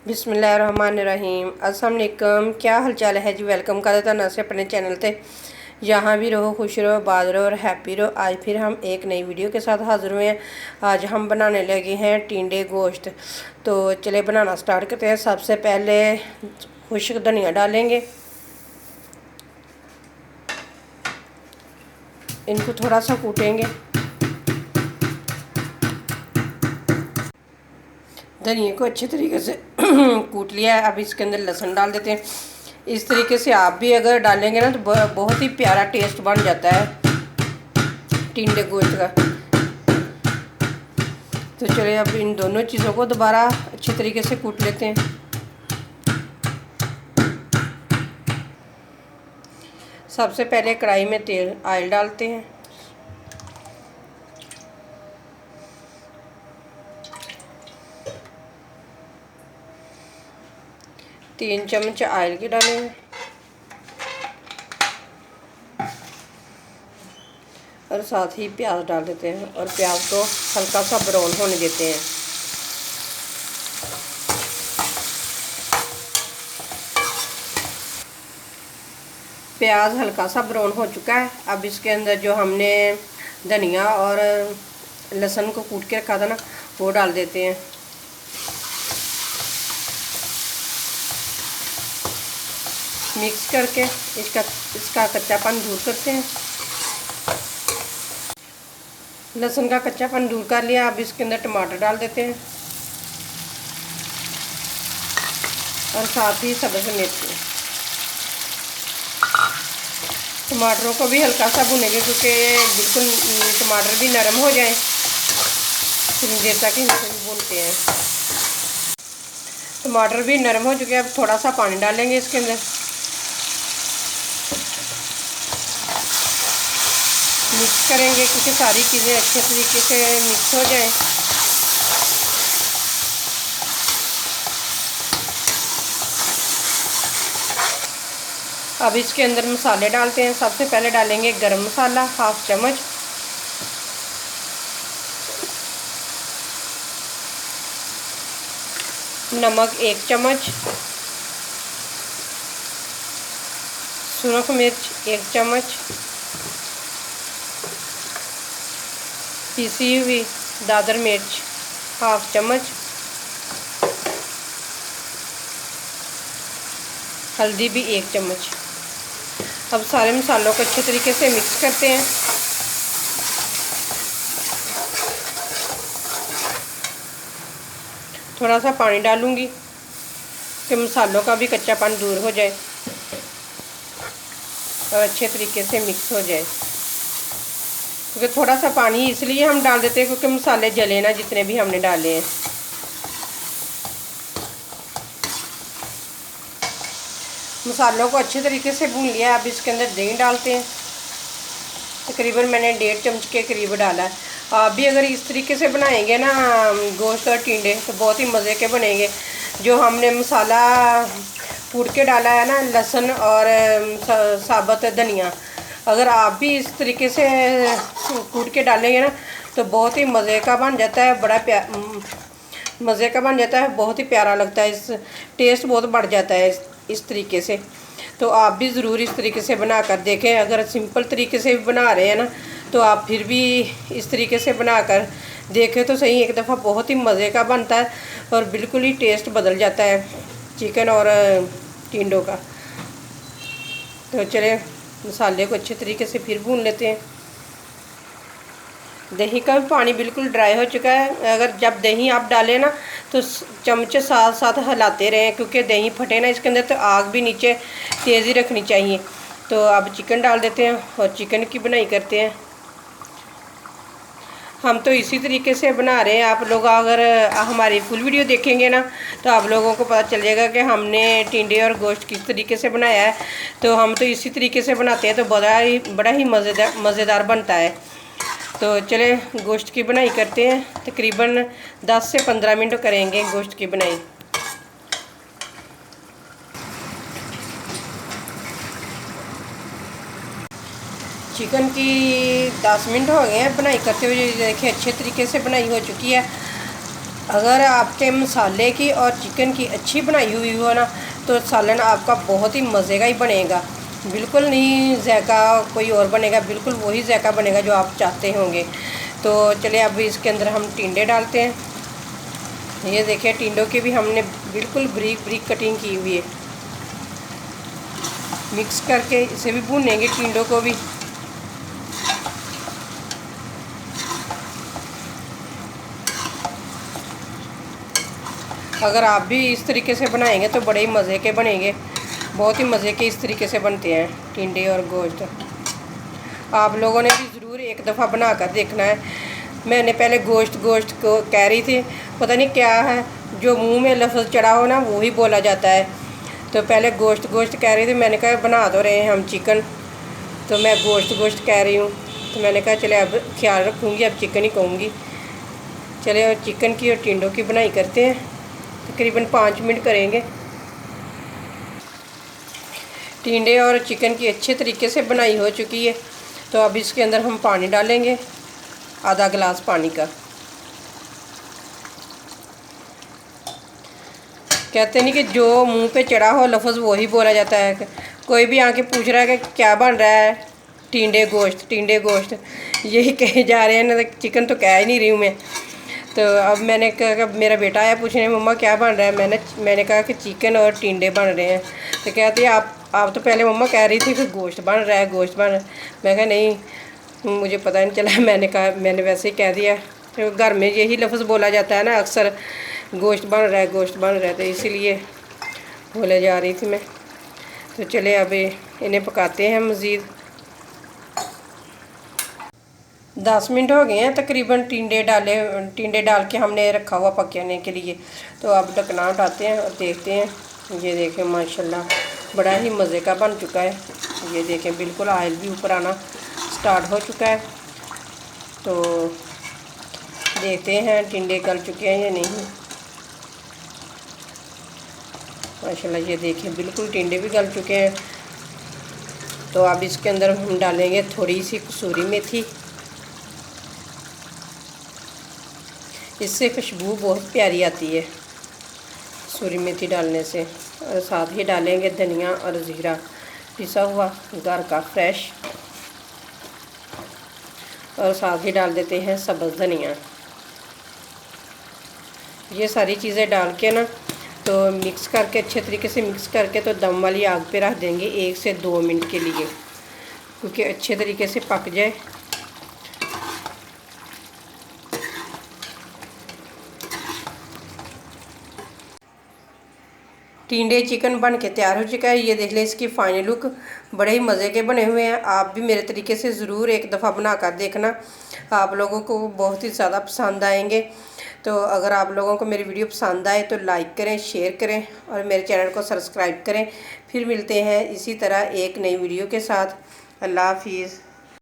बिस्मिल्लाहिर्रहमानिर्रहीम। अस्सलाम वालेकुम। क्या हाल चाल है जी। वेलकम कर देता ना से अपने चैनल पे। यहाँ भी रहो, खुश रहो, आबाद रहो और हैप्पी रहो। आज फिर हम एक नई वीडियो के साथ हाज़िर हुए हैं। आज हम बनाने लगे हैं टिंडे गोश्त। तो चले बनाना स्टार्ट करते हैं। सबसे पहले खुश्क धनिया डालेंगे, इनको थोड़ा सा कूटेंगे। धनिया को अच्छे तरीके से कूट लिया है। अब इसके अंदर लहसुन डाल देते हैं। इस तरीके से आप भी अगर डालेंगे ना तो बहुत ही प्यारा टेस्ट बन जाता है टिंडे गोश्त का। तो चलिए अब इन दोनों चीज़ों को दोबारा अच्छे तरीके से कूट लेते हैं। सबसे पहले कढ़ाई में ऑयल डालते हैं। तीन चम्मच ऑयल के डालेंगे और साथ ही प्याज डाल देते हैं और प्याज को हल्का सा ब्राउन होने देते हैं। प्याज हल्का सा ब्राउन हो चुका है। अब इसके अंदर जो हमने धनिया और लहसुन को कूट के रखा था ना, वो डाल देते हैं। मिक्स करके इसका कच्चापन दूर करते हैं। लहसुन का कच्चापन दूर कर लिया। अब इसके अंदर टमाटर डाल देते हैं और साथ ही सब्ज़ मिर्च। टमाटरों को भी हल्का सा भुनेंगे क्योंकि बिल्कुल टमाटर भी नरम हो जाए। फिर देर तक इनको भी भूनते हैं। टमाटर भी नरम हो चुके हैं। अब थोड़ा सा पानी डालेंगे इसके अंदर। मिक्स करेंगे क्योंकि सारी चीज़ें अच्छे तरीके से मिक्स हो जाएं। अब इसके अंदर मसाले डालते हैं। सबसे पहले डालेंगे गरम मसाला हाफ चम्मच, नमक 1 चम्मच, सूरख मिर्च 1 चम्मच, पीसी हुई दादर मिर्च हाफ चम्मच, हल्दी भी 1 चम्मच। अब सारे मसालों को अच्छे तरीके से मिक्स करते हैं। थोड़ा सा पानी डालूंगी कि मसालों का भी कच्चापन दूर हो जाए और अच्छे तरीके से मिक्स हो जाए। क्योंकि थोड़ा सा पानी इसलिए हम डाल देते हैं क्योंकि मसाले जले ना जितने भी हमने डाले हैं। मसालों को अच्छे तरीके से भून लिया। अब इसके अंदर दही डालते हैं। तकरीबन मैंने 1.5 चम्मच के करीब डाला है। आप भी अगर इस तरीके से बनाएंगे ना गोश्त और टिंडे तो बहुत ही मज़े के बनेंगे। जो हमने मसाला कूट के डाला है ना, लहसुन और साबुत धनिया, अगर आप भी इस तरीके से कूट के डालेंगे ना तो बहुत ही मज़े का बन जाता है। मज़े का बन जाता है, बहुत ही प्यारा लगता है। इस टेस्ट बहुत बढ़ जाता है इस तरीके से। तो आप भी ज़रूर इस तरीके से बना कर देखें। अगर सिंपल तरीके से भी बना रहे हैं ना तो आप फिर भी इस तरीके से बना कर देखें तो सही। एक दफ़ा बहुत ही मज़े का बनता है और बिल्कुल ही टेस्ट बदल जाता है चिकन और टिंडों का। तो चलिए मसाले को अच्छे तरीके से फिर भून लेते हैं। दही का भी पानी बिल्कुल ड्राई हो चुका है। अगर जब दही आप डालें ना तो चमचे साथ साथ हिलाते रहें क्योंकि दही फटे ना इसके अंदर, तो आग भी नीचे तेज़ी रखनी चाहिए। तो अब चिकन डाल देते हैं और चिकन की बनाई करते हैं। हम तो इसी तरीके से बना रहे हैं। आप लोग अगर हमारी फुल वीडियो देखेंगे ना तो आप लोगों को पता चलेगा कि हमने टिंडे और गोश्त किस तरीके से बनाया है। तो हम तो इसी तरीके से बनाते हैं तो बड़ा ही मज़ेदार बनता है। तो चले गोश्त की बनाई करते हैं। तकरीबन 10 से 15 मिनट करेंगे गोश्त की बनाई। चिकन की 10 मिनट हो गए हैं बनाई करते हुए। देखिए अच्छे तरीके से बनाई हो चुकी है। अगर आपके मसाले की और चिकन की अच्छी बनाई हुई हो ना, तो सालन आपका बहुत ही मज़े का ही बनेगा। बिल्कुल नहीं जायका कोई और बनेगा, बिल्कुल वही जायका बनेगा जो आप चाहते होंगे। तो चलिए अब इसके अंदर हम टिंडे डालते हैं। ये देखिए टिंडों की भी हमने बिल्कुल ब्रीक ब्रीक कटिंग की हुई है। मिक्स करके इसे भी भूनेंगे टिंडों को भी। अगर आप भी इस तरीके से बनाएंगे तो बड़े ही मज़े के बनेंगे। बहुत ही मज़े के इस तरीके से बनते हैं टिंडे और गोश्त। आप लोगों ने भी ज़रूर एक दफ़ा बना कर देखना है। मैंने पहले गोश्त गोश्त को कह रही थी, पता नहीं क्या है, जो मुंह में लफ्ज़ चढ़ा हो ना वो ही बोला जाता है। तो पहले गोश्त गोश्त कह रही थी, मैंने कहा बना तो रहे हैं हम चिकन, तो मैं गोश्त गोश्त कह रही हूँ। तो मैंने कहा चले अब ख्याल रखूँगी, अब चिकन ही कहूँगी। चले और चिकन की और टिंडों की बनाई करते हैं। तकरीबन 5 मिनट करेंगे। टिंडे और चिकन की अच्छे तरीके से बनाई हो चुकी है। तो अब इसके अंदर हम पानी डालेंगे, आधा गिलास पानी का। कहते नहीं कि जो मुंह पे चढ़ा हो लफ्ज़ वही बोला जाता है। कोई भी आके पूछ रहा है कि क्या बन रहा है, टिंडे गोश्त यही कहे जा रहे हैं ना। चिकन तो कह ही नहीं रही हूँ मैं। तो अब मैंने कहा, मेरा बेटा आया पूछने, मम्मा क्या बन रहा है। मैंने कहा कि चिकन और टिंडे बन रहे हैं। तो कहती है आप तो पहले मम्मा कह रही थी फिर गोश्त बन रहा है, गोश्त बन रहा है। मैं कहा नहीं, मुझे पता नहीं चला। मैंने वैसे ही कह दिया। तो घर में यही लफ्ज़ बोला जाता है ना अक्सर, गोश्त बन रहा है, गोश्त बन रहा है, तो इसीलिए बोले जा रही थी मैं। तो चले अब इन्हें पकाते हैं मज़ीद। 10 मिनट हो गए हैं तकरीबन टिंडे डाल के हमने रखा हुआ पकाने के लिए। तो अब ढकना उठाते हैं और देखते हैं। ये देखें माशाल्लाह बड़ा ही मज़े का बन चुका है। ये देखें बिल्कुल ऑयल भी ऊपर आना स्टार्ट हो चुका है। तो देखते हैं टिंडे गल चुके हैं या नहीं। माशाल्लाह ये देखें बिल्कुल टिंडे भी गल चुके हैं। तो अब इसके अंदर हम डालेंगे थोड़ी सी कसूरी मेथी। इससे खुशबू बहुत प्यारी आती है कसूरी मेथी डालने से। और साथ ही डालेंगे धनिया और ज़ीरा पिसा हुआ घर का फ्रेश। और साथ ही डाल देते हैं सब्ज़ धनिया। ये सारी चीज़ें डाल के ना तो मिक्स करके अच्छे तरीके से मिक्स करके तो दम वाली आग पे रख देंगे 1 से 2 मिनट के लिए, क्योंकि अच्छे तरीके से पक जाए। टिंडे चिकन बन के तैयार हो चुका है। ये देख लें इसकी फाइनल लुक, बड़े ही मज़े के बने हुए हैं। आप भी मेरे तरीके से ज़रूर एक दफ़ा बना कर देखना, आप लोगों को बहुत ही ज़्यादा पसंद आएंगे। तो अगर आप लोगों को मेरी वीडियो पसंद आए तो लाइक करें, शेयर करें और मेरे चैनल को सब्सक्राइब करें। फिर मिलते हैं इसी तरह एक नई वीडियो के साथ। अल्लाह हाफिज़।